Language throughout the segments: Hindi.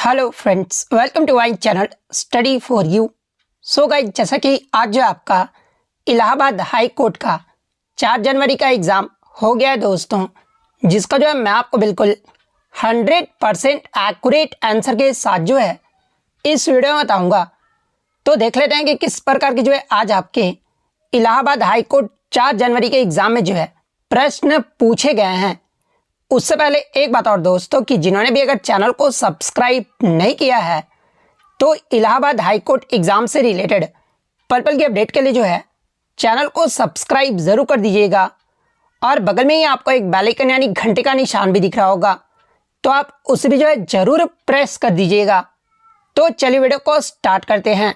Hello friends, welcome to my channel study for you. So guys, जैसा कि आज जो आपका इलाहाबाद हाई कोर्ट का 4 जनवरी का एग्ज़ाम हो गया है दोस्तों, जिसका जो है मैं आपको बिल्कुल 100% एक्यूरेट आंसर के साथ जो है इस वीडियो में बताऊंगा। तो देख लेते हैं कि किस प्रकार के जो है आज आपके इलाहाबाद हाई कोर्ट 4 जनवरी के एग्ज़ाम में जो है प्रश्न पूछे गए हैं। उससे पहले एक बात और दोस्तों, कि जिन्होंने भी अगर चैनल को सब्सक्राइब नहीं किया है तो इलाहाबाद हाई कोर्ट एग्ज़ाम से रिलेटेड पल पल की अपडेट के लिए जो है चैनल को सब्सक्राइब ज़रूर कर दीजिएगा। और बगल में ही आपको एक बेल आइकन यानी घंटे का निशान भी दिख रहा होगा, तो आप उसे भी जो है ज़रूर प्रेस कर दीजिएगा। तो चलिए वीडियो को स्टार्ट करते हैं।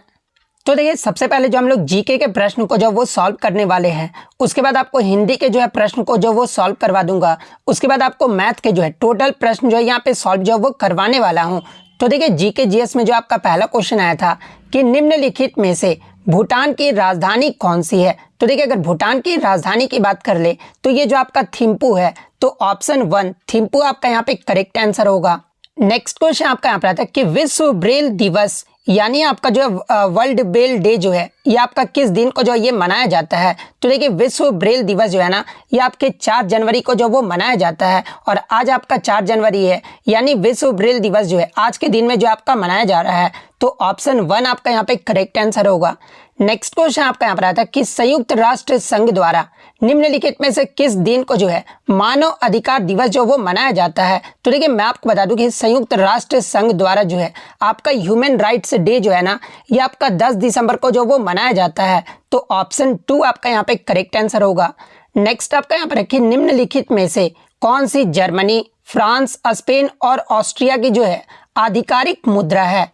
तो देखिए, सबसे पहले जो हम लोग जीके के प्रश्न को जो वो सॉल्व करने वाले हैं, उसके बाद आपको हिंदी के जो है प्रश्न को जो वो सॉल्व करवा दूंगा। उसके बाद आपको मैथ के जो है टोटल प्रश्न जो है यहाँ पे सॉल्व जो वो करवाने वाला हूँ। तो देखिए, जीके जीएस में जो आपका पहला क्वेश्चन आया था कि निम्नलिखित में से भूटान की राजधानी कौन सी है। तो देखिए, अगर भूटान की राजधानी की बात कर ले तो ये जो आपका थिम्पू है, तो ऑप्शन 1 थिम्पू आपका यहाँ पे करेक्ट आंसर होगा। नेक्स्ट क्वेश्चन आपका यहाँ पर आता है कि विश्व ब्रेल दिवस यानी आपका जो है वर्ल्ड ब्रेल डे जो है, ये आपका किस दिन को जो ये मनाया जाता है। तो देखिए, विश्व ब्रेल दिवस जो है ना, ये आपके 4 जनवरी को जो वो मनाया जाता है। और आज आपका 4 जनवरी है, यानी विश्व ब्रेल दिवस जो है आज के दिन में जो आपका मनाया जा रहा है। तो ऑप्शन 1 आपका यहाँ पे करेक्ट आंसर होगा। नेक्स्ट क्वेश्चन आपका यहाँ पर आता है कि संयुक्त राष्ट्र संघ द्वारा निम्नलिखित में से किस दिन को जो है मानव अधिकार दिवस जो वो मनाया जाता है। तो देखिए, मैं आपको बता दूं कि संयुक्त राष्ट्र संघ द्वारा जो है आपका ह्यूमन राइट्स डे जो है ना, ये आपका 10 दिसंबर को जो वो मनाया जाता है। तो ऑप्शन 2 आपका यहाँ पे करेक्ट आंसर होगा। नेक्स्ट आपका यहाँ पर रखिए, निम्नलिखित में से कौन सी जर्मनी, फ्रांस, स्पेन और ऑस्ट्रिया की जो है आधिकारिक मुद्रा है।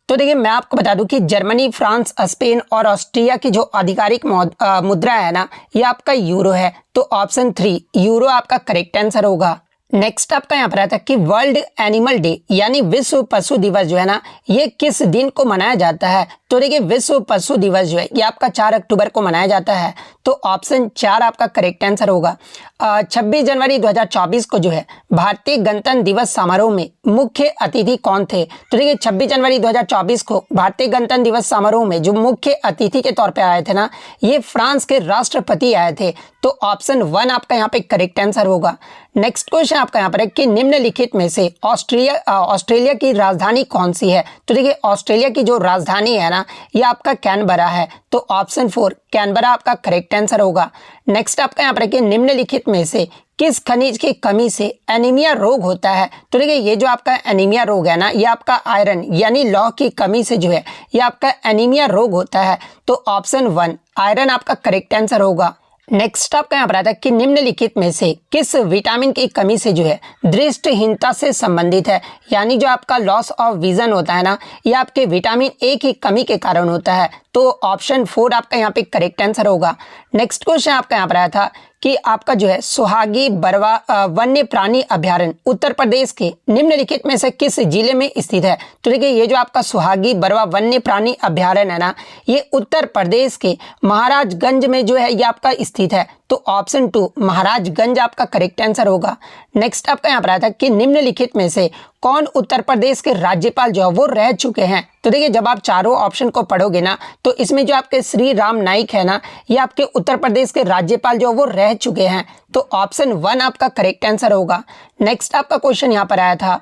तो देखिए, मैं आपको बता दूं कि जर्मनी, फ्रांस, स्पेन और ऑस्ट्रिया की जो आधिकारिक मुद्रा है ना, ये आपका यूरो है। तो ऑप्शन 3 यूरो आपका करेक्ट आंसर होगा। नेक्स्ट आपका यहाँ पर आता है कि वर्ल्ड एनिमल डे यानी विश्व पशु दिवस जो है ना, ये किस दिन को मनाया जाता है। तो देखिए, विश्व पशु दिवस जो है ये आपका 4 अक्टूबर को मनाया जाता है। तो ऑप्शन 4 आपका करेक्ट आंसर होगा। 26 जनवरी 2024 को जो है भारतीय गणतंत्र दिवस समारोह में मुख्य अतिथि कौन थे। तो देखिए, 26 जनवरी 2024 को भारतीय गणतंत्र दिवस समारोह में जो मुख्य अतिथि के तौर पर आए थे ना, ये फ्रांस के राष्ट्रपति आए थे। तो ऑप्शन 1 आपका यहाँ पे करेक्ट आंसर होगा। नेक्स्ट क्वेश्चन आपका यहाँ पर है कि निम्नलिखित में से ऑस्ट्रेलिया की राजधानी कौन सी है। तो देखिए, ऑस्ट्रेलिया की जो राजधानी है ना, ये आपका कैनबरा है। तो ऑप्शन 4 कैनबरा आपका करेक्ट आंसर होगा। नेक्स्ट आपका यहाँ पर है कि निम्नलिखित में से किस खनिज की कमी से एनीमिया रोग होता है। तो देखिए, ये जो आपका एनीमिया रोग है ना, ये आपका आयरन यानी लौह की कमी से जो है ये आपका एनीमिया रोग होता है। तो ऑप्शन 1 आयरन आपका करेक्ट आंसर होगा। नेक्स्ट आपका यहाँ पर आता है कि निम्नलिखित में से किस विटामिन की कमी से जो है दृष्टिहीनता से संबंधित है। यानी जो आपका लॉस ऑफ विजन होता है ना, ये आपके विटामिन ए की कमी के कारण होता है। तो ऑप्शन 4 आपका यहाँ पे करेक्ट आंसर होगा। नेक्स्ट क्वेश्चन आपका यहाँ पर आया था कि आपका जो है सुहागी बरवा वन्य प्राणी अभ्यारण्य उत्तर प्रदेश के निम्नलिखित में से किस जिले में स्थित है। तो देखिए, ये जो आपका सुहागी बरवा वन्य प्राणी अभ्यारण्य है ना, ये उत्तर प्रदेश के महाराजगंज में जो है ये आपका स्थित है। तो ऑप्शन 2 महाराजगंज आपका करेक्ट आंसर होगा। नेक्स्ट आपका यहाँ पर आया था कि निम्नलिखित में से कौन उत्तर प्रदेश के राज्यपाल जो है वो रह चुके हैं। तो देखिए, जब आप चारों ऑप्शन को पढ़ोगे ना, तो इसमें जो आपके श्री राम नाईक है ना, ये आपके उत्तर प्रदेश के राज्यपाल जो वो रह चुके हैं। तो ऑप्शन 1 आपका करेक्ट आंसर होगा। नेक्स्ट आपका क्वेश्चन यहाँ पर आया था,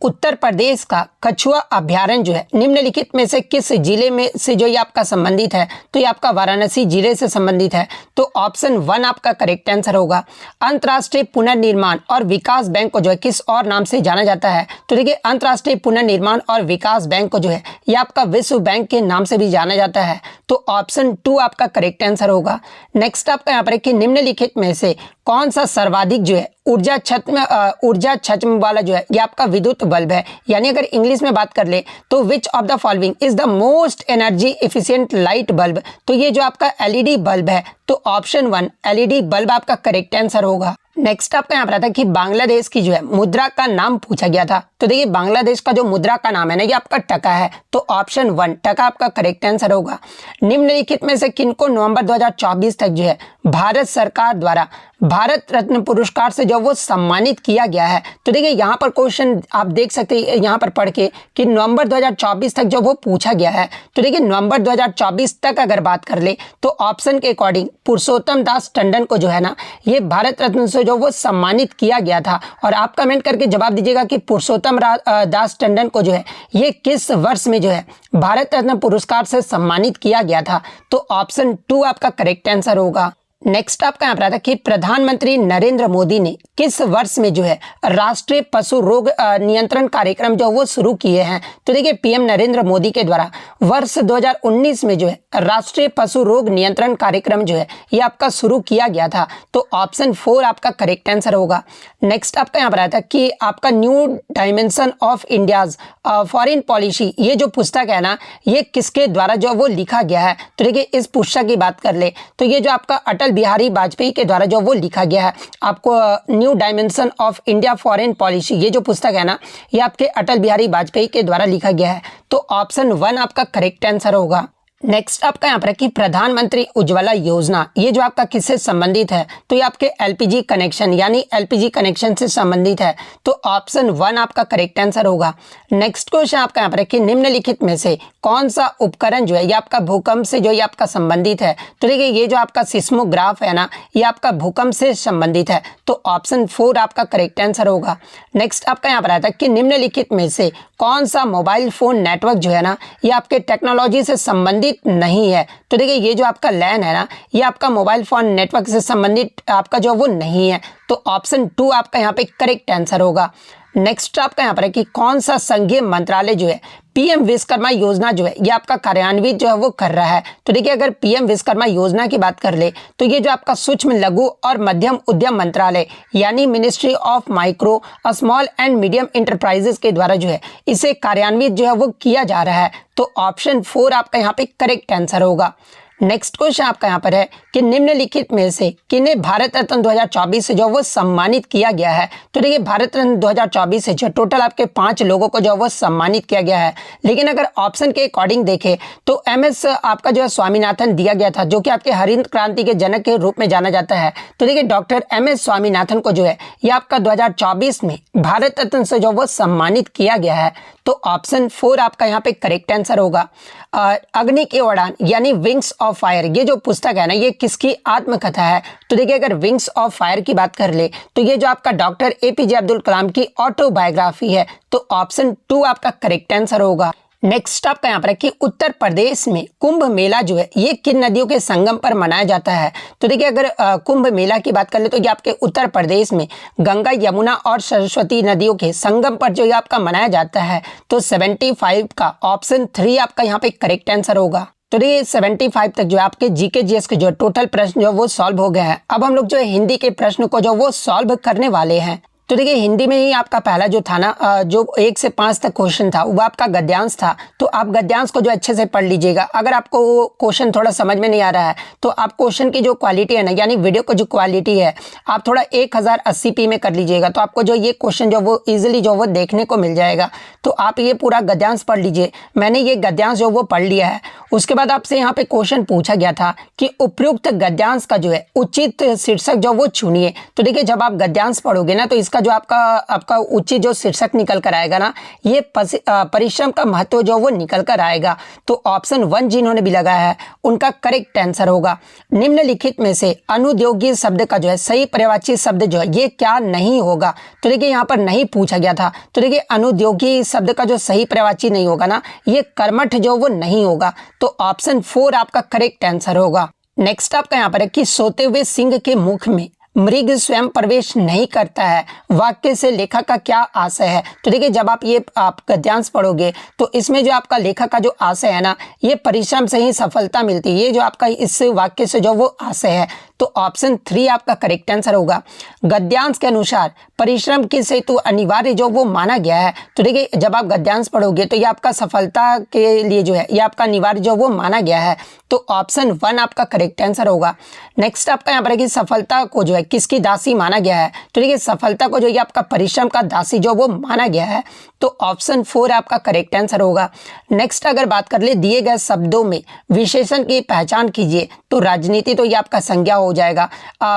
उत्तर प्रदेश का कछुआ अभ्यारण्य जो है निम्नलिखित में से किस जिले में से जो ये आपका संबंधित है। तो ये आपका वाराणसी जिले से संबंधित है। तो ऑप्शन 1 आपका करेक्ट आंसर होगा। अंतर्राष्ट्रीय पुनर्निर्माण और विकास बैंक को जो है किस और नाम से जाना जाता है। तो देखिए, अंतर्राष्ट्रीय पुनर्निर्माण और विकास बैंक को जो है ये आपका विश्व बैंक के नाम से भी जाना जाता है। तो ऑप्शन 2 आपका करेक्ट आंसर होगा। नेक्स्ट आपका यहाँ पर है कि निम्नलिखित में से कौन सा सर्वाधिक जो है ऊर्जा क्षमता वाला जो है ये आपका विद्युत बल्ब है। यानी अगर इंग्लिश में बात कर ले तो which of the following is the most energy efficient light bulb. तो ये जो आपका एलईडी बल्ब है। तो ऑप्शन 1 एलईडी बल्ब आपका करेक्ट आंसर होगा। नेक्स्ट आपका यहाँ पर आता है कि बांग्लादेश की जो है मुद्रा का नाम पूछा गया था। तो देखिए, बांग्लादेश का जो मुद्रा का नाम है ना, ये आपका टका है। तो ऑप्शन 1 टका आपका करेक्ट आंसर होगा। निम्नलिखित में से किनको नवंबर 2024 तक जो है भारत सरकार द्वारा भारत रत्न पुरस्कार से जो वो सम्मानित किया गया है। तो देखिए यहाँ पर क्वेश्चन आप देख सकते हैं यहाँ पर पढ़ के कि नवंबर 2024 तक जो वो पूछा गया है। तो देखिए नवंबर 2024 तक अगर बात कर ले तो ऑप्शन के अकॉर्डिंग पुरुषोत्तम दास टंडन को जो है ना ये भारत रत्न से जो वो सम्मानित किया गया था। और आप कमेंट करके जवाब दीजिएगा कि पुरुषोत्तम दास टंडन को जो है ये किस वर्ष में जो है भारत रत्न पुरस्कार से सम्मानित किया गया था। तो ऑप्शन 2 आपका करेक्ट आंसर होगा। नेक्स्ट आपका यहाँ पर आता है कि प्रधानमंत्री नरेंद्र मोदी ने किस वर्ष में जो है राष्ट्रीय पशु रोग नियंत्रण कार्यक्रम जो वो शुरू किए हैं। तो देखिए पीएम नरेंद्र मोदी के द्वारा वर्ष 2019 में जो है राष्ट्रीय पशु रोग नियंत्रण कार्यक्रम जो है ये आपका शुरू किया गया था। तो ऑप्शन 4 आपका करेक्ट आंसर होगा। नेक्स्ट आपका यहाँ पर आता है कि आपका new dimension of India's foreign policy ये जो पुस्तक है ना ये किसके द्वारा जो वो लिखा गया है। तो देखिए इस पुस्तक की बात कर ले तो ये जो आपका अटल बिहारी वाजपेयी के द्वारा जो वो लिखा गया है। आपको new dimension of India foreign policy ये जो पुस्तक है ना ये आपके अटल बिहारी वाजपेयी के द्वारा लिखा गया है। तो ऑप्शन 1 आपका करेक्ट आंसर होगा। नेक्स्ट आपका यहाँ पर कि प्रधानमंत्री उज्ज्वला योजना ये जो आपका किससे संबंधित है। तो ये आपके एलपीजी कनेक्शन यानी एलपीजी कनेक्शन से संबंधित है। तो ऑप्शन 1 आपका करेक्ट आंसर होगा। नेक्स्ट क्वेश्चन आपका यहाँ पर कि निम्नलिखित में से कौन सा उपकरण जो है ये आपका भूकंप से जो ये आपका संबंधित है। तो देखिए ये जो आपका सिस्मोग्राफ है ना ये आपका भूकंप से संबंधित है। तो ऑप्शन 4 आपका करेक्ट आंसर होगा। नेक्स्ट आपका यहाँ पर आता है कि निम्नलिखित में से कौन सा मोबाइल फोन नेटवर्क जो है ना ये आपके टेक्नोलॉजी से संबंधित नहीं है। तो देखिए ये जो आपका लैन है ना ये आपका मोबाइल फोन नेटवर्क से संबंधित आपका जो वो नहीं है। तो ऑप्शन 2 आपका यहाँ पे करेक्ट आंसर होगा। नेक्स्ट आपका यहाँ पर है कि कौन सा संघीय मंत्रालय जो है पीएम विश्वकर्मा योजना जो है ये आपका कार्यान्वित जो है वो कर रहा है। तो देखिए अगर पीएम विश्वकर्मा योजना की बात कर ले तो ये जो आपका सूक्ष्म लघु और मध्यम उद्यम मंत्रालय यानी ministry of micro small and medium enterprises के द्वारा जो है इसे कार्यान्वित जो है वो किया जा रहा है। तो ऑप्शन 4 आपका यहाँ पे करेक्ट आंसर होगा। नेक्स्ट क्वेश्चन आपका यहाँ पर है कि निम्नलिखित में से किन्हें भारत रत्न 2024 से जो वो सम्मानित किया गया है। तो देखिए भारत रत्न 2024 से जो टोटल आपके 5 लोगों को जो वो सम्मानित किया गया है। लेकिन अगर ऑप्शन के अकॉर्डिंग देखें तो एमएस आपका जो है स्वामीनाथन दिया गया था जो कि आपके हरित क्रांति के जनक के रूप में जाना जाता है। तो देखिए डॉक्टर एमएस स्वामीनाथन को जो है ये आपका 2024 में भारत रत्न से जो वो सम्मानित किया गया है। तो ऑप्शन 4 आपका यहाँ पे करेक्ट आंसर होगा। अग्नि की उड़ान यानी विंग्स ऑफ फायर ये जो पुस्तक है ना ये किसकी आत्मकथा है। तो देखिए अगर विंग्स ऑफ फायर की बात कर ले तो ये जो आपका डॉक्टर एपीजे अब्दुल कलाम की ऑटोबायोग्राफी है। तो ऑप्शन 2 आपका करेक्ट आंसर होगा। नेक्स्ट आपका यहाँ पर है कि उत्तर प्रदेश में कुंभ मेला जो है ये किन नदियों के संगम पर मनाया जाता है। तो देखिए अगर कुंभ मेला की बात कर ले तो ये आपके उत्तर प्रदेश में गंगा यमुना और सरस्वती नदियों के संगम पर जो ये आपका मनाया जाता है। तो 75 का ऑप्शन 3 आपका यहाँ पे करेक्ट आंसर होगा। तो देखिए 75 तक जो है आपके जीके जीएस के जो टोटल प्रश्न जो वो सॉल्व हो गए हैं। अब हम लोग जो है हिंदी के प्रश्न को जो वो सॉल्व करने वाले हैं। तो देखिए हिंदी में ही आपका पहला जो था ना जो 1 से 5 तक क्वेश्चन था वो आपका गद्यांश था। तो आप गद्यांश को जो अच्छे से पढ़ लीजिएगा। अगर आपको वो क्वेश्चन थोड़ा समझ में नहीं आ रहा है तो आप क्वेश्चन की जो क्वालिटी है ना यानी वीडियो को जो क्वालिटी है आप थोड़ा 1080p में कर लीजिएगा। तो आपको जो ये क्वेश्चन जो वो ईजिली जो वो देखने को मिल जाएगा। तो आप ये पूरा गद्यांश पढ़ लीजिए। मैंने ये गद्यांश जो वो पढ़ लिया है। उसके बाद आपसे यहाँ पे क्वेश्चन पूछा गया था कि उपयुक्त गद्यांश का जो है उचित शीर्षक जो वो चुनिए। तो देखिए जब आप गद्यांश पढ़ोगे ना तो इसका जो आपका उचित जो शीर्षक निकल कर आएगा ना ये परिश्रम का महत्व जो वो निकल कर आएगा। तो ऑप्शन 1 जिन्होंने भी लगाया है उनका करेक्ट आंसर होगा। निम्नलिखित में से अनुद्योगी शब्द का जो है सही पर्यायवाची शब्द जो है ये क्या नहीं होगा। तो देखिए यहाँ पर नहीं पूछा गया था। तो देखिए अनुद्योगी शब्द का जो सही पर्यायवाची नहीं होगा ना ये कर्मठ जो वो नहीं होगा। तो ऑप्शन 4 आपका करेक्ट आंसर होगा। नेक्स्ट आपका यहाँ पर है कि सोते हुए सिंह के मुख में मृग स्वयं प्रवेश नहीं करता है वाक्य से लेखक का क्या आशय है। तो देखिए जब आप गद्यांश पढ़ोगे तो इसमें जो आपका लेखक का जो आशय है ना ये परिश्रम से ही सफलता मिलती है। ये जो आपका इस वाक्य से जो वो आशय है। तो ऑप्शन 3 आपका करेक्ट आंसर होगा। गद्यांश के अनुसार परिश्रम की सेतु अनिवार्य जो वो माना गया है। तो देखिए जब आप गद्यांश पढ़ोगे तो ये आपका सफलता के लिए जो है ये आपका अनिवार्य जो वो माना गया है। तो ऑप्शन 1 आपका करेक्ट आंसर होगा। नेक्स्ट आपका यहाँ पर है कि सफलता को जो है है किसकी दासी माना गया है? तो देखिए सफलता को जो ये आपका परिश्रम का दासी जो वो माना गया है, तो ऑप्शन 4 आपका करेक्ट आंसर होगा। नेक्स्ट अगर बात कर ले दिए गए शब्दों में विशेषण की पहचान कीजिए, तो राजनीति तो ये आपका संज्ञा हो जाएगा।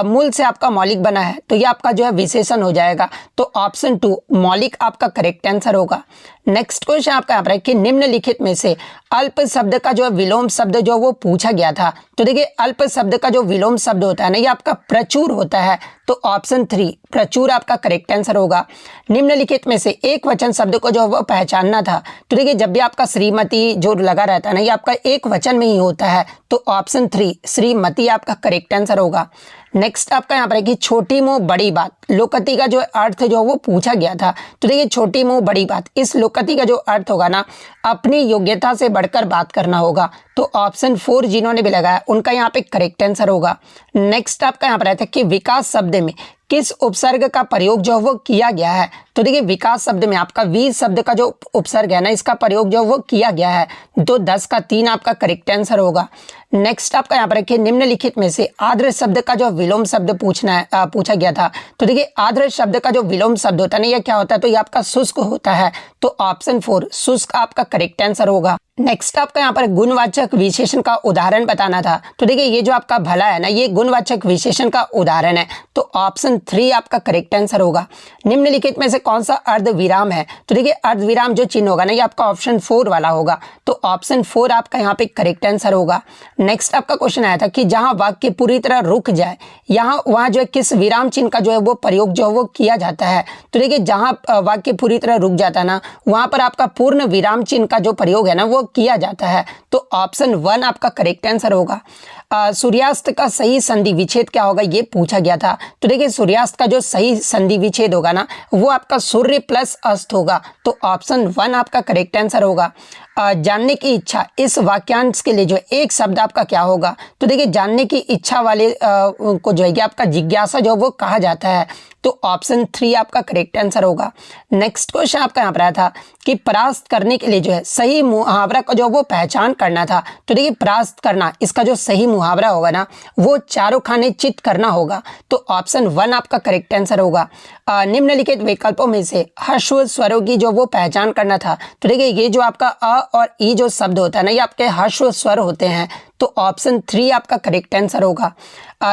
मूल से आपका मौलिक बना है तो ये आपका जो है विशेषण हो जाएगा, तो ऑप्शन 2 मौलिक आपका करेक्ट आंसर होगा। नेक्स्ट क्वेश्चन आपका यहाँ पर है कि निम्नलिखित में से अल्प शब्द का जो विलोम शब्द जो वो पूछा गया था, तो देखिए अल्प शब्द का जो विलोम शब्द होता है ना, ये आपका प्रचुर होता है, तो ऑप्शन 3 प्रचुर आपका करेक्ट आंसर होगा। निम्नलिखित में से एक वचन शब्द को जो वो पहचानना था, तो देखिए जब भी आपका श्रीमती जो लगा रहता है ना, ये आपका एक वचन में ही होता है, तो ऑप्शन 3 श्रीमती आपका करेक्ट आंसर होगा। नेक्स्ट आपका यहाँ पर है कि छोटी मुंह बड़ी बात, लोकति का जो अर्थ जो वो पूछा गया था, तो देखिए छोटी मुंह बड़ी बात, इस लोकति का जो अर्थ होगा ना, अपनी योग्यता से बढ़कर बात करना होगा, तो ऑप्शन 4 जिन्होंने भी लगाया उनका यहाँ पे करेक्ट आंसर होगा। नेक्स्ट आपका यहाँ पर रहता है कि विकास शब्द में किस उपसर्ग का प्रयोग जो वो किया गया है, तो देखिए विकास शब्द में आपका वी शब्द का जो उपसर्ग है ना, इसका प्रयोग जो वो किया गया है, तो 10 का 3 आपका करेक्ट आंसर होगा। नेक्स्ट आपका यहाँ पर रखिए निम्नलिखित में से आर्द्र शब्द का जो विलोम शब्द पूछा गया था, तो देखिए आर्द्र शब्द का जो विलोम शब्द होता है ना, ये क्या होता है, तो ये आपका शुष्क होता है, तो ऑप्शन 4 शुष्क आपका करेक्ट आंसर होगा। नेक्स्ट आपका यहाँ पर गुणवाचक विशेषण का उदाहरण बताना था, तो देखिए ये जो आपका भला है ना, ये गुणवाचक विशेषण का उदाहरण है, तो ऑप्शन 3 आपका करेक्ट आंसर होगा। निम्नलिखित में से कौन सा अर्धविराम है, तो देखिए अर्धविराम जो चिन्ह होगा ना, ये आपका ऑप्शन 4 वाला होगा, तो ऑप्शन 4 आपका यहाँ पे करेक्ट आंसर होगा। नेक्स्ट आपका क्वेश्चन आया था कि जहां वाक्य पूरी तरह रुक जाए वहां जो है किस विराम चिन्ह का जो है वो प्रयोग जो वो किया जाता है, तो देखिए जहां वाक्य पूरी तरह रुक जाता है ना, वहां पर आपका पूर्ण विराम चिन्ह का जो प्रयोग है ना वो किया जाता है, तो ऑप्शन 1 आपका करेक्ट आंसर होगा। सूर्यास्त का सही संधि विच्छेद क्या होगा, ये पूछा गया था, तो देखिए सूर्यास्त का जो सही संधि विच्छेद होगा ना, वो आपका सूर्य प्लस अस्त होगा, तो ऑप्शन 1 आपका करेक्ट आंसर होगा। जानने की इच्छा, इस वाक्यांश के लिए जो एक शब्द आपका क्या होगा, तो देखिए जानने की इच्छा वाले को जो है आपका जिज्ञासा जो वो कहा जाता है, तो ऑप्शन 3 आपका करेक्ट आंसर होगा। नेक्स्ट क्वेश्चन आपका यहाँ पर आया था कि परास्त करने के लिए जो है सही मुहावरा का जो वो पहचान करना था, तो देखिए परास्त करना, इसका जो सही मुहावरा होगा ना, वो चारों खाने चित करना होगा, तो ऑप्शन 1 आपका करेक्ट आंसर होगा। निम्नलिखित विकल्पों में से ह्रस्व स्वरों की जो वो पहचान करना था, तो देखिए ये जो आपका अ और ई जो शब्द होता है ना, ये आपके ह्रस्व स्वर होते हैं, तो ऑप्शन 3 आपका करेक्ट आंसर होगा।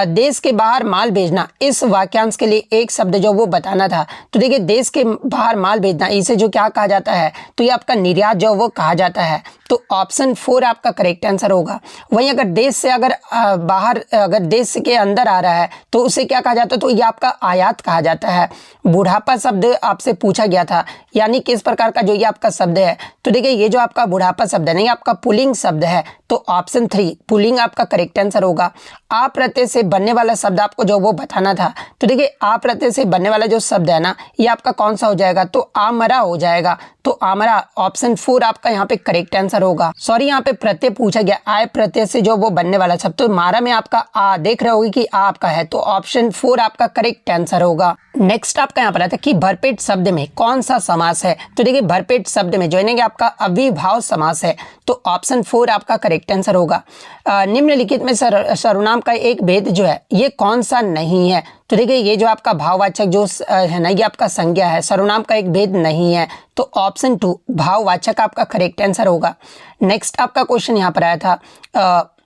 देश के बाहर माल भेजना, इस वाक्यांश के लिए एक शब्द जो वो बताना था, तो देखिए देश के बाहर माल भेजना, इसे जो क्या कहा जाता है, तो ये आपका निर्यात जो वो कहा जाता है, तो ऑप्शन 4 आपका करेक्ट आंसर होगा। वहीं अगर देश से बाहर अगर देश के अंदर आ रहा है तो उसे क्या कहा जाता है, तो ये आपका आयात कहा जाता है। बुढ़ापा शब्द आपसे पूछा गया था, यानी किस प्रकार का जो ये आपका शब्द है, तो देखिए ये जो आपका बुढ़ापा शब्द है ना, ये आपका पुल्लिंग शब्द है, तो ऑप्शन 3 पुल्लिंग आपका करेक्ट आंसर होगा। आ प्रत्यय से बनने वाला शब्द आपको जो वो बताना था, तो देखिए आ प्रत्यय से बनने वाला जो शब्द है ना, ये आपका कौन सा हो जाएगा, तो आमरा हो जाएगा, तो आमरा ऑप्शन 4 आपका यहाँ पे करेक्ट आंसर होगा। सॉरी यहाँ पे प्रत्यय पूछा गया, आय प्रत्यय से जो वो बनने वाला शब्द, तो मारा में आपका आ देख रहे होगी कि आ आपका है, तो ऑप्शन 4 आपका करेक्ट आंसर होगा। नेक्स्ट आपका यहाँ पर आता है कि भरपेट शब्द में कौन सा समास है, तो देखिए भरपेट शब्द में जो है ना आपका अविभाव समास है, तो ऑप्शन 4 आपका करेक्ट आंसर होगा। निम्नलिखित में सर्वनाम का एक भेद जो है ये कौन सा नहीं है, तो देखिए ये जो आपका भाववाचक जो है ना, ये आपका संज्ञा है, सर्वनाम का एक भेद नहीं है, तो ऑप्शन 2 भाववाचक आपका करेक्ट आंसर होगा। नेक्स्ट आपका क्वेश्चन यहाँ पर आया था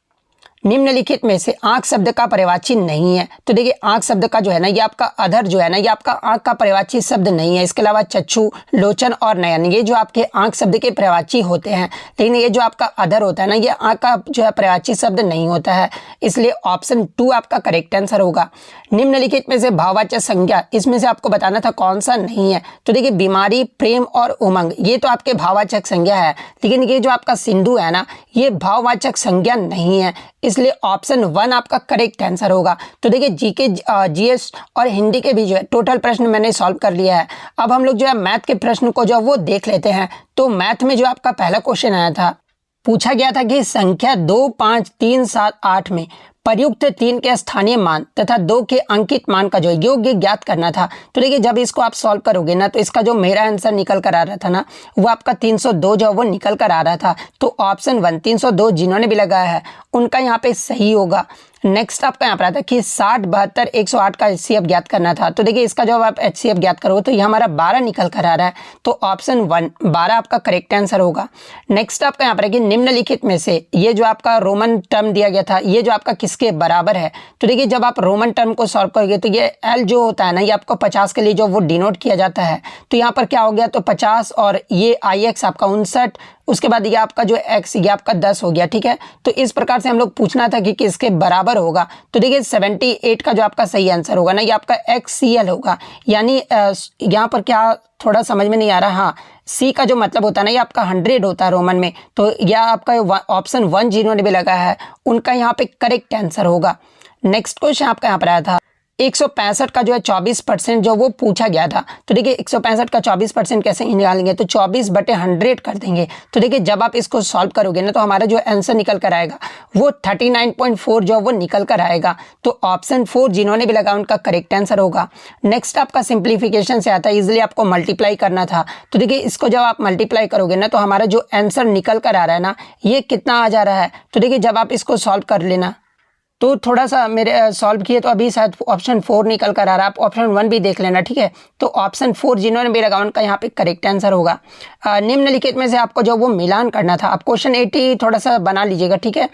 निम्नलिखित में से आंख शब्द का पर्यायवाची नहीं है, तो देखिए आंख शब्द का जो है ना, ये आपका अधर जो है ना, ये आपका आंख का पर्यायवाची शब्द नहीं है। इसके अलावा चक्षु, लोचन और नयन, ये जो आपके आंख शब्द के पर्यायवाची होते हैं, लेकिन ये जो आपका अधर होता है ना, ये आंख का जो है पर्यायवाची शब्द नहीं होता है, इसलिए ऑप्शन 2 आपका करेक्ट आंसर होगा। निम्नलिखित में से भाववाचक संज्ञा, इसमें से आपको बताना था कौन सा नहीं है, तो देखिए बीमारी, प्रेम और उमंग, ये तो आपके भाववाचक संज्ञा है, लेकिन ये जो आपका सिंधु है ना, ये भाववाचक संज्ञा नहीं है, इसलिए ऑप्शन 1 आपका करेक्ट आंसर होगा। तो देखिए जीके, जीएस और हिंदी के भी जो है टोटल प्रश्न मैंने सॉल्व कर लिया है। अब हम लोग जो है मैथ के प्रश्न को जो वो देख लेते हैं। तो मैथ में जो आपका पहला क्वेश्चन आया था, पूछा गया था कि संख्या 2, 5, 3, 7, 8 में प्रयुक्त 3 के स्थानीय मान तथा 2 के अंकित मान का जो योग्य ज्ञात करना था। तो देखिए जब इसको आप सॉल्व करोगे ना, तो इसका जो मेरा आंसर निकल कर आ रहा था ना, वो आपका 302 जो वो निकल कर आ रहा था, तो ऑप्शन 1 302 जिन्होंने भी लगाया है उनका यहाँ पे सही होगा। नेक्स्ट आपका यहाँ पर आता है कि 60, 72, 108 का HCF ज्ञात करना था। तो देखिए इसका जब आप HCF ज्ञात करोगे तो ये हमारा 12 निकल कर आ रहा है, तो ऑप्शन 1 12 आपका करेक्ट आंसर होगा। नेक्स्ट आपका यहाँ पर है कि निम्नलिखित में से ये जो आपका रोमन टर्म दिया गया था ये जो आपका किसके बराबर है। तो देखिए जब आप रोमन टर्म को सॉल्व करोगे तो ये L जो होता है ना ये आपको 50 के लिए जो वो डिनोट किया जाता है, तो यहाँ पर क्या हो गया, तो 50 और ये IX आपका 59, उसके बाद ये आपका जो x ये आपका 10 हो गया। ठीक है, तो इस प्रकार से हम लोग पूछना था कि किसके बराबर होगा। तो देखिए 78 का जो आपका सही आंसर होगा ना ये आपका XCL होगा। यानी यहाँ पर क्या थोड़ा समझ में नहीं आ रहा, हाँ C का जो मतलब होता है ना ये आपका 100 होता है रोमन में, तो यह आपका ऑप्शन 1 जिन्होंने भी लगा है उनका यहाँ पे करेक्ट आंसर होगा। नेक्स्ट क्वेश्चन आपका यहाँ पर आया था 165 का जो है 24% जो वो पूछा गया था। तो देखिए 165 का 24% कैसे निकालेंगे, तो 24/100 कर देंगे। तो देखिए जब आप इसको सॉल्व करोगे ना तो हमारा जो आंसर निकल कर आएगा वो 39.4 जो वो निकल कर आएगा। तो ऑप्शन 4 जिन्होंने भी लगा उनका करेक्ट आंसर होगा। नेक्स्ट आपका सिंप्लीफिकेशन से आता है, इजिली आपको मल्टीप्लाई करना था। तो देखिए इसको जब आप मल्टीप्लाई करोगे ना तो हमारा जो आंसर निकल कर आ रहा है ना ये कितना आ जा रहा है। तो देखिए जब आप इसको सॉल्व कर लेना तो थोड़ा सा मेरे सॉल्व किए तो अभी शायद ऑप्शन 4 निकल कर आ रहा है, आप ऑप्शन 1 भी देख लेना। ठीक है, तो ऑप्शन 4 जिन्होंने भी लगा उनका यहाँ पे करेक्ट आंसर होगा। निम्नलिखित में से आपको जो वो मिलान करना था, आप क्वेश्चन 80 थोड़ा सा बना लीजिएगा। ठीक है,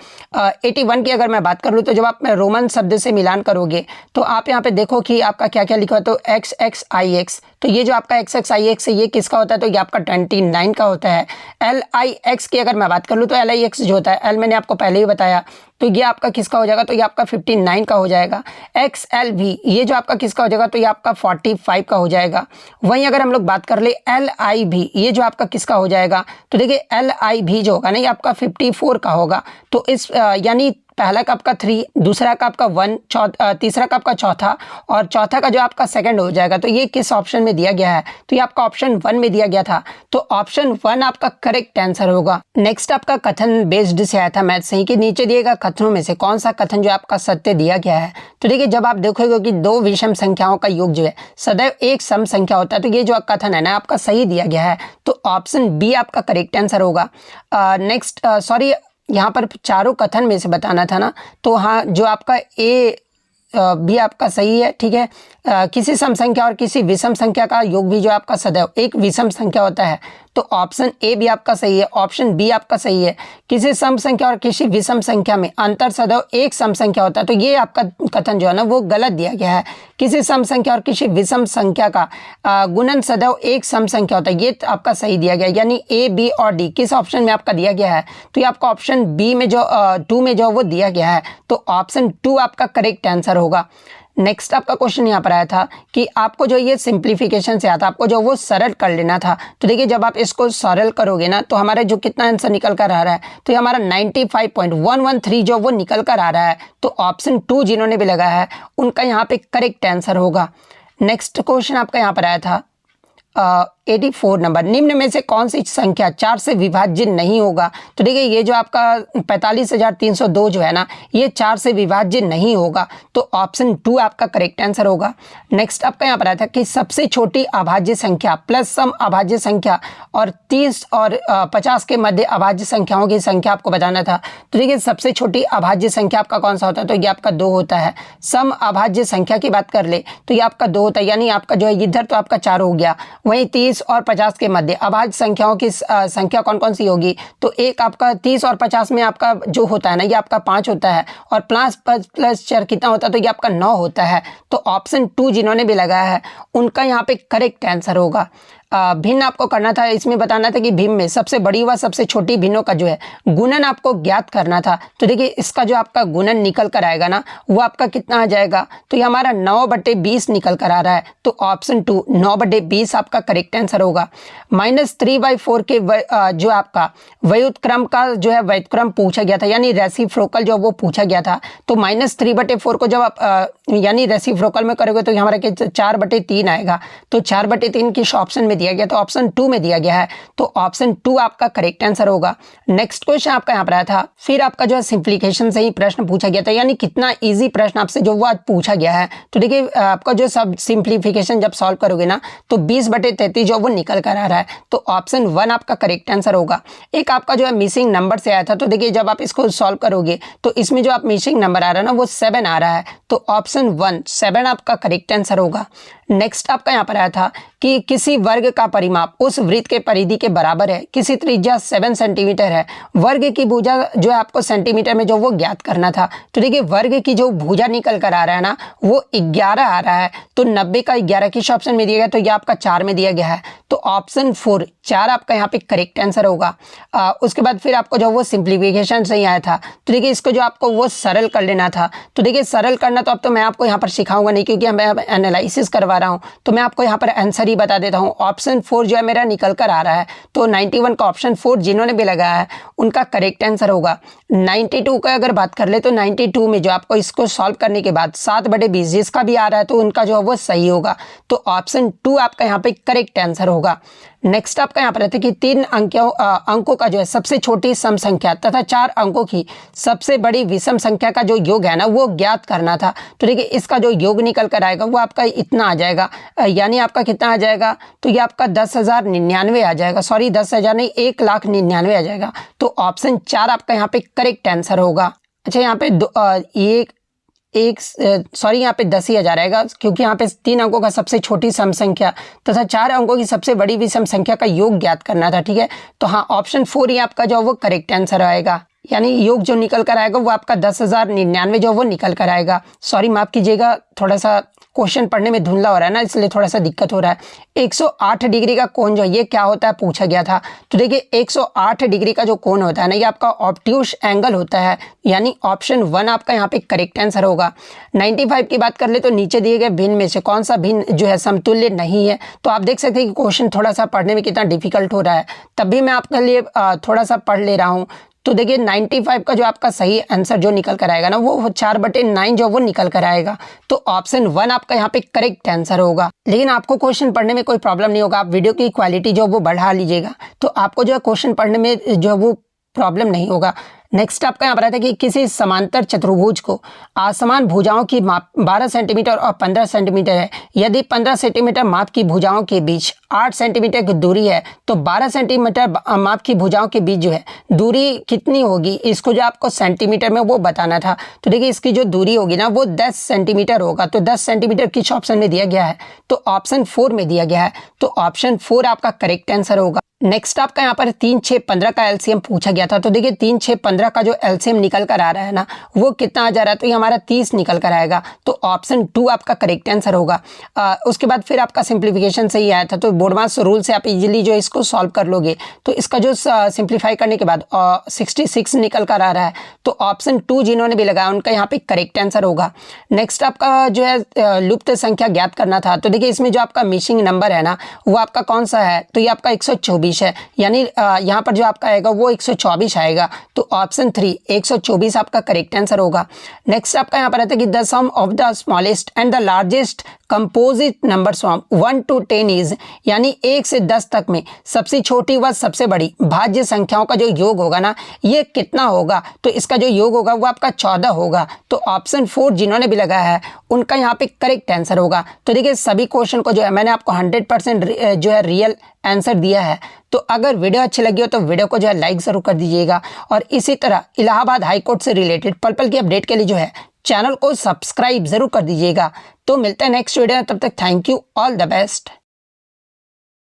81 की अगर मैं बात कर लूँ तो जब आप रोमन शब्द से मिलान करोगे तो आप यहाँ पे देखो कि आपका क्या क्या लिखा है, तो XXIX, तो ये जो आपका XXIX है ये किसका होता है, तो ये आपका 29 का होता है। LIX की अगर मैं बात कर लूँ तो LIX जो होता है, L मैंने आपको पहले ही बताया, तो ये आपका किसका हो जाएगा, तो ये आपका 59 का हो जाएगा। XLV ये जो आपका किसका हो जाएगा, तो ये आपका 45 का हो जाएगा। वहीं अगर हम लोग बात कर ले LIV ये जो आपका किसका हो जाएगा, तो देखिए LIV जो होगा ना ये आपका 54 का होगा। तो इस यानी पहला का आपका 3, दूसरा का आपका 1, तीसरा का आपका चौथा और चौथा का जो आपका सेकंड हो जाएगा। तो ये किस ऑप्शन में दिया गया है, तो ये आपका ऑप्शन 1 में दिया गया था, तो ऑप्शन 1 आपका करेक्ट आंसर होगा। नेक्स्ट आपका कथन बेस्ड से आया था मैथ से ही कि नीचे दिए गए कथनों में से कौन सा कथन जो आपका सत्य दिया गया है। तो देखिए जब आप देखोगे कि दो विषम संख्याओं का योग जो है सदैव एक सम संख्या होता है, तो ये जो कथन है ना आपका सही दिया गया है, तो ऑप्शन बी आपका करेक्ट आंसर होगा। नेक्स्ट सॉरी यहाँ पर चारों कथन में से बताना था ना, तो हाँ जो आपका ए भी आपका सही है। ठीक है, किसी सम संख्या और किसी विषम संख्या का योग भी जो आपका सदैव एक विषम संख्या होता है, तो ऑप्शन ए भी आपका सही है। ऑप्शन बी आपका सही है, किसी सम संख्या और किसी विषम संख्या में अंतर सदैव एक सम संख्या होता है, तो ये आपका कथन जो है ना वो गलत दिया गया है। किसी सम संख्या और किसी विषम संख्या का गुणन सदैव एक सम संख्या होता है, ये आपका सही दिया गया। यानी ए, बी और डी किस ऑप्शन में आपका दिया गया है, तो ये आपका ऑप्शन बी में जो 2 में जो वो दिया गया है, तो ऑप्शन 2 आपका करेक्ट आंसर होगा। नेक्स्ट आपका क्वेश्चन यहाँ पर आया था कि आपको जो ये सिंप्लीफिकेशन से आता आपको जो वो सरल कर लेना था। तो देखिए जब आप इसको सरल करोगे ना तो हमारा जो कितना आंसर निकल कर आ रहा है, तो ये हमारा 95.113 जो वो निकल कर आ रहा है, तो ऑप्शन 2 जिन्होंने भी लगाया है उनका यहाँ पे करेक्ट आंसर होगा। नेक्स्ट क्वेश्चन आपका यहाँ पर आया था 84 नंबर, निम्न में से कौन सी संख्या 4 से विभाज्य नहीं होगा। तो देखिए ये जो आपका 45,302 जो है ना ये 4 से विभाज्य नहीं होगा, तो ऑप्शन 2 आपका करेक्ट आंसर होगा। नेक्स्ट आपका यहाँ पर आया था कि सबसे छोटी अभाज्य संख्या प्लस सम अभाज्य संख्या और 30 और 50 के मध्य अभाज्य संख्याओं की संख्या आपको बताना था। तो देखिए सबसे छोटी अभाज्य संख्या आपका कौन सा होता है, तो ये आपका 2 होता है। सम अभाज्य संख्या की बात कर ले तो ये आपका 2 होता है, यानी आपका जो है इधर तो आपका 4 हो गया। वहीं 30 और 50 के मध्य अभाज्य संख्याओं की संख्या कौन कौन सी होगी, तो एक आपका 30 और 50 में आपका जो होता है ना ये आपका 5 होता है, और प्लस 4 कितना होता है, तो ये आपका 9 होता है। तो ऑप्शन 2 जिन्होंने भी लगाया है उनका यहाँ पे करेक्ट आंसर होगा। भिन्न आपको करना था, इसमें बताना था कि भिन्न में सबसे बड़ी व सबसे छोटी भिन्नों का जो है गुणन आपको ज्ञात करना था। तो देखिए इसका जो आपका गुणन निकल कर आएगा ना वो आपका कितना आ जाएगा, तो ये हमारा 9/20 निकल कर आ रहा है, तो ऑप्शन 2 9/20 आपका करेक्ट आंसर होगा। -3/4 के जो आपका व्युत्क्रम का जो है व्युत्क्रम पूछा गया था, यानी रेसिप्रोकल जो वो पूछा गया था, तो -3/4 को जब आप यानी रेसिप्रोकल में करोगे तो हमारा 4/3 आएगा, तो 4/3 किस ऑप्शन में दिया गया, तो ऑप्शन 2 में दिया गया है, तो ऑप्शन 2 आपका करेक्ट आंसर होगा। नेक्स्ट क्वेश्चन आपका यहाँ पर आया था, फिर आपका जो है सिंप्लीफिकेशन से ही प्रश्न पूछा गया था, यानी कितना इजी प्रश्न आपसे जो वो आज पूछा गया है। तो देखिए आपका जो सब सिंप्लीफिकेशन जब सॉल्व करोगे ना तो 20/33 जो वो निकल कर आ रहा है, तो ऑप्शन 1 आपका करेक्ट आंसर होगा। एक आपका जो है मिसिंग नंबर से आया था, तो देखिए जब आप इसको सॉल्व करोगे तो इसमें जो आप मिसिंग नंबर आ रहा है ना वो 7 आ रहा है, तो ऑप्शन 1 7 आपका करेक्ट आंसर होगा। नेक्स्ट आपका यहाँ पर आया था कि किसी वर्ग का परिमाप उस वृत्त के परिधि के बराबर है, किसी त्रिज्या 7 सेंटीमीटर है, वर्ग की भुजा जो है आपको सेंटीमीटर में जो वो ज्ञात करना था। तो देखिए वर्ग की जो भुजा निकल कर आ रहा है ना वो 11 आ रहा है, तो 90 का 11 किस ऑप्शन में दिया गया, तो ये आपका 4 में दिया गया है, तो ऑप्शन 4 4 आपका यहाँ पे करेक्ट आंसर होगा। उसके बाद फिर आपको जो वो सिंप्लीफिकेशन से ही आया था, तो देखिए इसको जो आपको वो सरल कर लेना था। तो देखिए सरल करना तो अब तो मैं आपको यहाँ पर सिखाऊंगा नहीं, क्योंकि मैं एनालिसिस करवा रहा हूँ, तो मैं आपको यहाँ पर आंसर ही बता देता हूँ। ऑप्शन 4 जो है मेरा निकल कर आ रहा है, तो 91 का ऑप्शन 4 जिन्होंने भी लगाया है उनका करेक्ट आंसर होगा। 92 का अगर बात कर ले तो 92 में जो आपको इसको सॉल्व करने के बाद 7/20 जिसका भी आ रहा है तो उनका जो है वो सही होगा, तो ऑप्शन 2 आपका यहाँ पे करेक्ट आंसर होगा। नेक्स्ट आपका यहाँ पर रहता है कि 3 अंकों का जो है सबसे छोटी सम संख्या तथा 4 अंकों की सबसे बड़ी विषम संख्या का जो योग है ना वो ज्ञात करना था। तो देखिए इसका जो योग निकल कर आएगा वो आपका इतना आ जाएगा, यानी आपका कितना आ जाएगा, तो ये आपका 10,099 आ जाएगा, सॉरी 10,000 नहीं 1,99,000 आ जाएगा, तो ऑप्शन 4 आपका यहाँ पे करेक्ट आंसर होगा। अच्छा यहाँ पे यहाँ पे 10,000 आएगा, क्योंकि यहाँ पे 3 अंकों का सबसे छोटी सम संख्या तथा 4 अंकों की सबसे बड़ी विषम संख्या का योग ज्ञात करना था। ठीक है, तो हाँ ऑप्शन 4 ही आपका जो वो करेक्ट आंसर आएगा, यानी योग जो निकल कर आएगा वो आपका 10,099 जो वो निकल कर आएगा। सॉरी माफ कीजिएगा, थोड़ा सा क्वेश्चन पढ़ने में धुंधला हो रहा है ना, इसलिए थोड़ा सा दिक्कत हो रहा है। 108 डिग्री का कोण जो है ये क्या होता है पूछा गया था। तो देखिए 108 डिग्री का जो कोण होता है ना ये आपका ऑब्ट्यूस एंगल होता है, यानी ऑप्शन 1 आपका यहाँ पे करेक्ट आंसर होगा। 95 की बात कर ले तो नीचे दिए गए भिन्न में से कौन सा भिन्न जो है समतुल्य नहीं है। तो आप देख सकते हैं कि क्वेश्चन थोड़ा सा पढ़ने में कितना डिफिकल्ट हो रहा है, तब भी मैं आपके लिए थोड़ा सा पढ़ ले रहा हूँ। तो देखिए 95 का जो आपका सही आंसर जो निकल कर आएगा ना वो 4/9 जो वो निकल कर आएगा, तो ऑप्शन 1 आपका यहाँ पे करेक्ट आंसर होगा। लेकिन आपको क्वेश्चन पढ़ने में कोई प्रॉब्लम नहीं होगा, आप वीडियो की क्वालिटी जो वो बढ़ा लीजिएगा तो आपको जो है क्वेश्चन पढ़ने में जो वो प्रॉब्लम नहीं होगा। नेक्स्ट आपका यहाँ पर आता है कि किसी समांतर चतुर्भुज को असमान भुजाओं की माप 12 सेंटीमीटर और 15 सेंटीमीटर है, यदि 15 सेंटीमीटर माप की भुजाओं के बीच 8 सेंटीमीटर की दूरी है तो 12 सेंटीमीटर माप की भुजाओं के बीच जो है दूरी कितनी होगी, इसको जो आपको सेंटीमीटर में वो बताना था। तो देखिए इसकी जो दूरी होगी ना वो 10 सेंटीमीटर होगा, तो 10 सेंटीमीटर किस ऑप्शन में दिया गया है, तो ऑप्शन 4 में दिया गया है, तो ऑप्शन 4 आपका करेक्ट आंसर होगा। नेक्स्ट आपका यहाँ पर 3, 6, 15 का एलसीएम पूछा गया था। तो देखिए 3, 6, 15 का जो एलसीएम निकल कर आ रहा है ना वो कितना आ जा रहा है, तो ये हमारा 30 निकल कर आएगा, तो ऑप्शन 2 आपका करेक्ट आंसर होगा। उसके बाद फिर आपका सिंप्लीफिकेशन से ही आया था, तो बोर्डमास रूल से आप इजीली जो इसको सॉल्व कर लोगे। तो इसका जो सिंप्लीफाई करने के बाद 66 निकल कर आ रहा है, तो ऑप्शन 2 जिन्होंने भी लगाया उनका यहाँ पे करेक्ट आंसर होगा। नेक्स्ट आपका जो है लुप्त संख्या ज्ञात करना था। तो देखिए इसमें जो आपका मिसिंग नंबर है ना वो आपका कौन सा है, तो ये आपका 124 है, यानी यहाँ पर जो आपका आएगा वो 124 आएगा, तो ऑप्शन 3 124 आपका करेक्ट आंसर होगा। नेक्स्ट आपका यहाँ पर आता है कि the sum of the smallest and the largest composite numbers from 1 to 10 is, यानी 1 से 10 तक में सबसे छोटी व सबसे बड़ी भाज्य संख्याओं का जो योग होगा ना ये कितना होगा, तो इसका जो योग होगा वो आपका 14 होगा, तो ऑप्शन 4 जिन्होंने भी लगाया है उनका यहाँ पे करेक्ट आंसर होगा। तो देखिए सभी क्वेश्चन को जो है मैंने आपको 100% जो है रियल आंसर दिया है। तो अगर वीडियो अच्छी लगी हो तो वीडियो को जो है लाइक ज़रूर कर दीजिएगा, और इसी तरह इलाहाबाद हाई कोर्ट से रिलेटेड पल पल की अपडेट के लिए जो है चैनल को सब्सक्राइब ज़रूर कर दीजिएगा। तो मिलते हैं नेक्स्ट वीडियो में, तब तक thank you, all the best.